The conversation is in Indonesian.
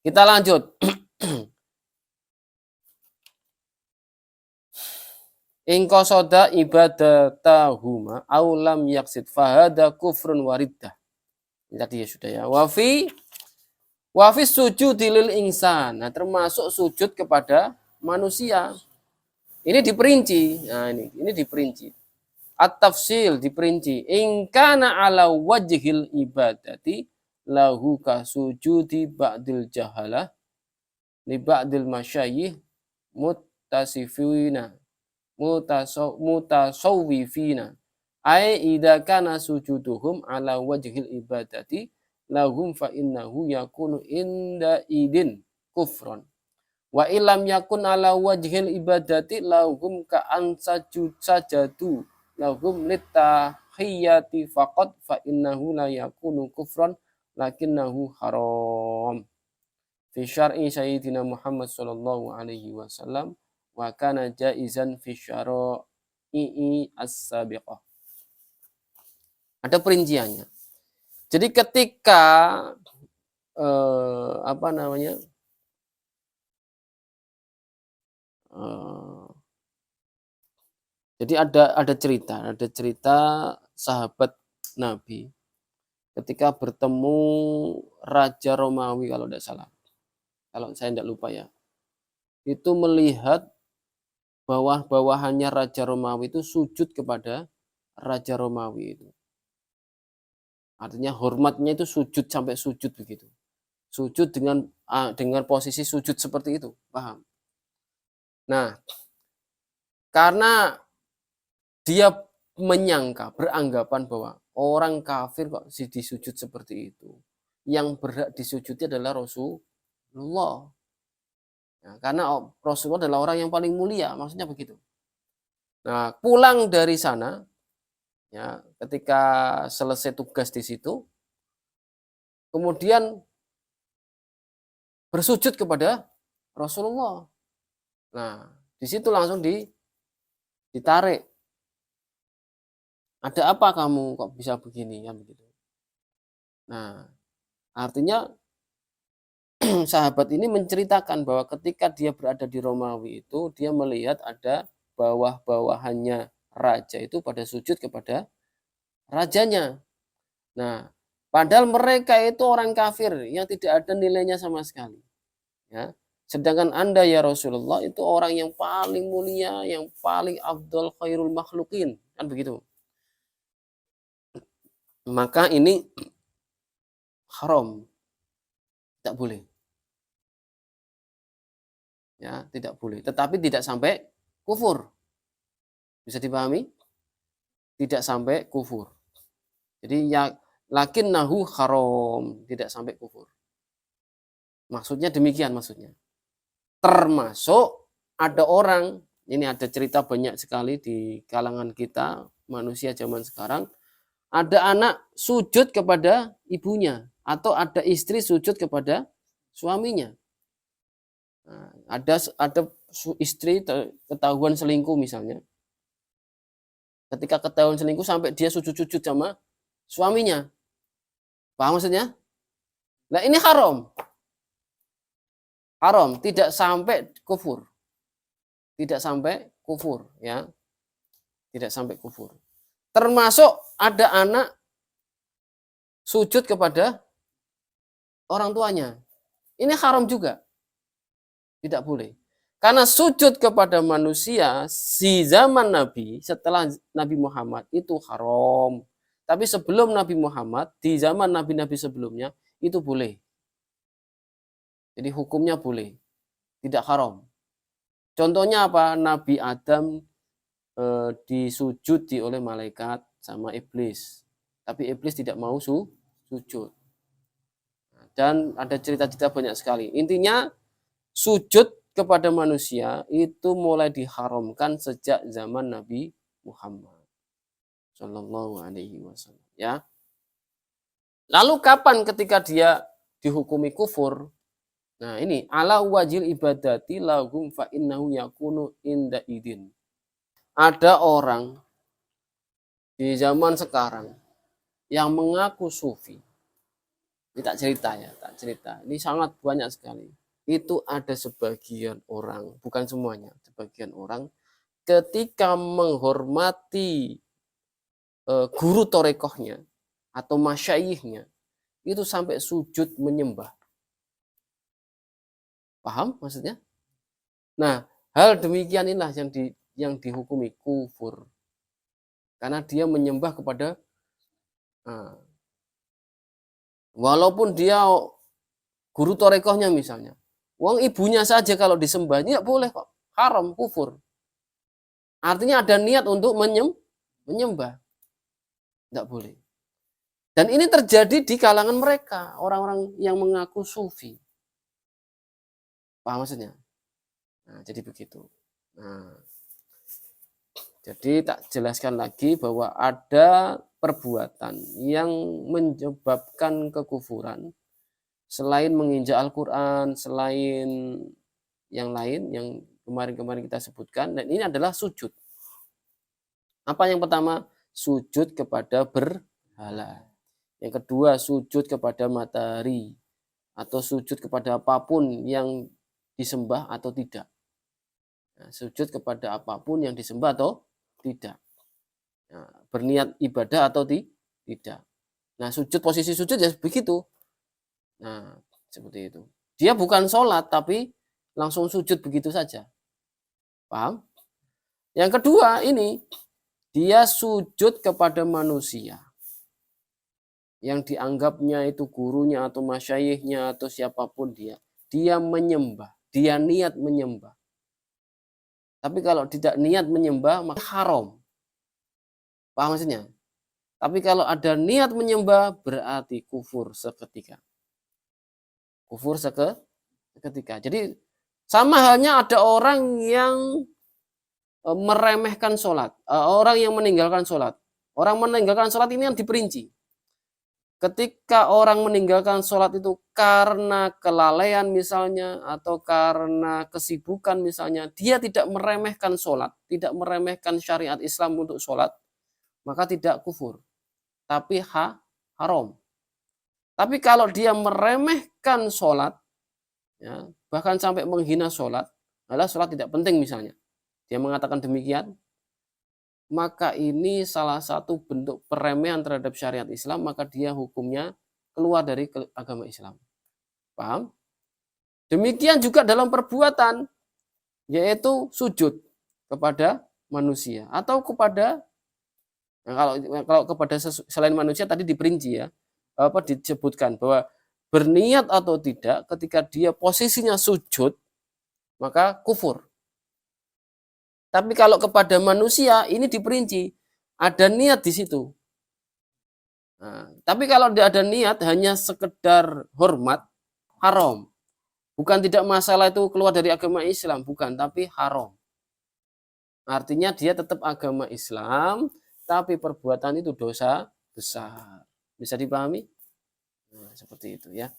Kita lanjut. In qasada ibadatahuma aw lam yaqsid fahada kufrun wariddah. Tadi ya sudah ya. Wa fi sujudi lil insan. Nah, termasuk sujud kepada manusia. Ini diperinci. Nah, ini diperinci. At-tafsil diperinci. In kana ala wajhil ibadati lahu ka sujudi ba'dil jahalah li ba'dil masyayikh muttasifina mutasawwifina ai idza kana sujuduhum ala wajhil ibadati lahum fa innahu yakunu inda idin kufron wa ilam yakun ala wajhil ibadati lahum ka sajadu lahum litahiyati faqat fa innahu la yakunu kufron lakinnahu haram fi syar'i sayyidina Muhammad sallallahu alaihi wasallam wa kana jaizan fi syara'i as-sabiqah. Ada perinciannya. Jadi ketika jadi ada cerita sahabat Nabi ketika bertemu Raja Romawi kalau tidak salah. Kalau saya tidak lupa ya. Itu melihat bawah-bawahannya Raja Romawi itu sujud kepada Raja Romawi itu. Artinya hormatnya itu sujud sampai sujud begitu. Sujud dengan posisi sujud seperti itu, paham? Nah, karena dia menyangka, beranggapan bahwa orang kafir kok disujud seperti itu. Yang berhak disujudi adalah Rasulullah. Nah, karena Rasulullah adalah orang yang paling mulia, maksudnya begitu. Nah, pulang dari sana, ya, ketika selesai tugas di situ, kemudian bersujud kepada Rasulullah. Nah, di situ langsung ditarik. Ada apa kamu kok bisa begini, kan begitu. Nah, artinya sahabat ini menceritakan bahwa ketika dia berada di Romawi itu, dia melihat ada bawah-bawahannya raja itu pada sujud kepada rajanya. Nah, padahal mereka itu orang kafir yang tidak ada nilainya sama sekali. Ya. Sedangkan Anda ya Rasulullah itu orang yang paling mulia, yang paling afdal khairul makhlukin, kan begitu. Maka ini haram. Tidak boleh. Ya, tidak boleh. Tetapi tidak sampai kufur. Bisa dipahami? Tidak sampai kufur. Jadi ya lakinnahu haram, tidak sampai kufur. Maksudnya demikian maksudnya. Termasuk ada orang, ini ada cerita banyak sekali di kalangan kita, manusia zaman sekarang, ada anak sujud kepada ibunya atau ada istri sujud kepada suaminya. Nah, ada istri ketahuan selingkuh misalnya. Ketika ketahuan selingkuh sampai dia sujud-sujud sama suaminya. Paham maksudnya? Nah, ini haram. Haram, tidak sampai kufur. Tidak sampai kufur, ya. Tidak sampai kufur. Termasuk ada anak sujud kepada orang tuanya. Ini haram juga. Tidak boleh. Karena sujud kepada manusia di zaman Nabi, setelah Nabi Muhammad itu haram. Tapi sebelum Nabi Muhammad, di zaman Nabi-Nabi sebelumnya, itu boleh. Jadi hukumnya boleh. Tidak haram. Contohnya apa? Nabi Adam disujudi oleh malaikat sama iblis. Tapi iblis tidak mau sujud. Dan ada cerita-cerita banyak sekali. Intinya, sujud kepada manusia itu mulai diharamkan sejak zaman Nabi Muhammad Sallallahu Alaihi Wasallam. Ya. Lalu kapan ketika dia dihukumi kufur? Nah ini ala wajil ibadati lahum fa innahu yakunu inda idin. Ada orang di zaman sekarang yang mengaku sufi, Ini tak cerita ya, tak cerita. Ini sangat banyak sekali. Itu ada sebagian orang, bukan semuanya, sebagian orang ketika menghormati guru torekohnya atau masyayikhnya, itu sampai sujud menyembah. Paham maksudnya? Nah, hal demikian inilah yang dihukumi kufur. Karena dia menyembah kepada walaupun dia guru torekohnya misalnya. Wong ibunya saja kalau disembah, tidak boleh kok. Haram, kufur. Artinya ada niat untuk menyembah. Tidak boleh. Dan ini terjadi di kalangan mereka, orang-orang yang mengaku sufi. Paham maksudnya? Nah, jadi begitu. Nah, jadi tak jelaskan lagi bahwa ada perbuatan yang menyebabkan kekufuran selain menginjak Al-Quran, selain yang lain yang kemarin-kemarin kita sebutkan, dan ini adalah sujud. Apa yang pertama? Sujud kepada berhala. Yang kedua, sujud kepada matahari atau sujud kepada apapun yang disembah atau tidak. Nah, sujud kepada apapun yang disembah atau tidak. Nah, berniat ibadah atau tidak. Nah, sujud, posisi sujud ya begitu. Nah, seperti itu. Dia bukan sholat, tapi langsung sujud begitu saja. Paham? Yang kedua ini, dia sujud kepada manusia yang dianggapnya itu gurunya atau masyayikhnya atau siapapun dia. Dia menyembah, dia niat menyembah. Tapi kalau tidak niat menyembah, maka haram. Paham maksudnya? Tapi kalau ada niat menyembah, berarti kufur seketika. Kufur seketika. Jadi sama halnya ada orang yang meremehkan sholat. Orang yang meninggalkan sholat. Orang meninggalkan sholat ini yang diperinci. Ketika orang meninggalkan sholat itu karena kelalaian misalnya, atau karena kesibukan misalnya, dia tidak meremehkan sholat, tidak meremehkan syariat Islam untuk sholat, maka tidak kufur, tapi haram. Tapi kalau dia meremehkan sholat, ya, bahkan sampai menghina sholat, adalah sholat tidak penting misalnya, dia mengatakan demikian, maka ini salah satu bentuk peremehan terhadap syariat Islam, maka dia hukumnya keluar dari agama Islam. Paham? Demikian juga dalam perbuatan, yaitu sujud kepada manusia atau kepada, nah kalau kepada selain manusia tadi diperinci ya, disebutkan bahwa berniat atau tidak ketika dia posisinya sujud maka kufur. Tapi kalau kepada manusia ini diperinci, ada niat di situ. Nah, tapi kalau tidak ada niat, hanya sekedar hormat, haram. Bukan tidak masalah itu keluar dari agama Islam, bukan, tapi haram. Artinya dia tetap agama Islam, tapi perbuatan itu dosa besar. Bisa dipahami? Nah, seperti itu ya.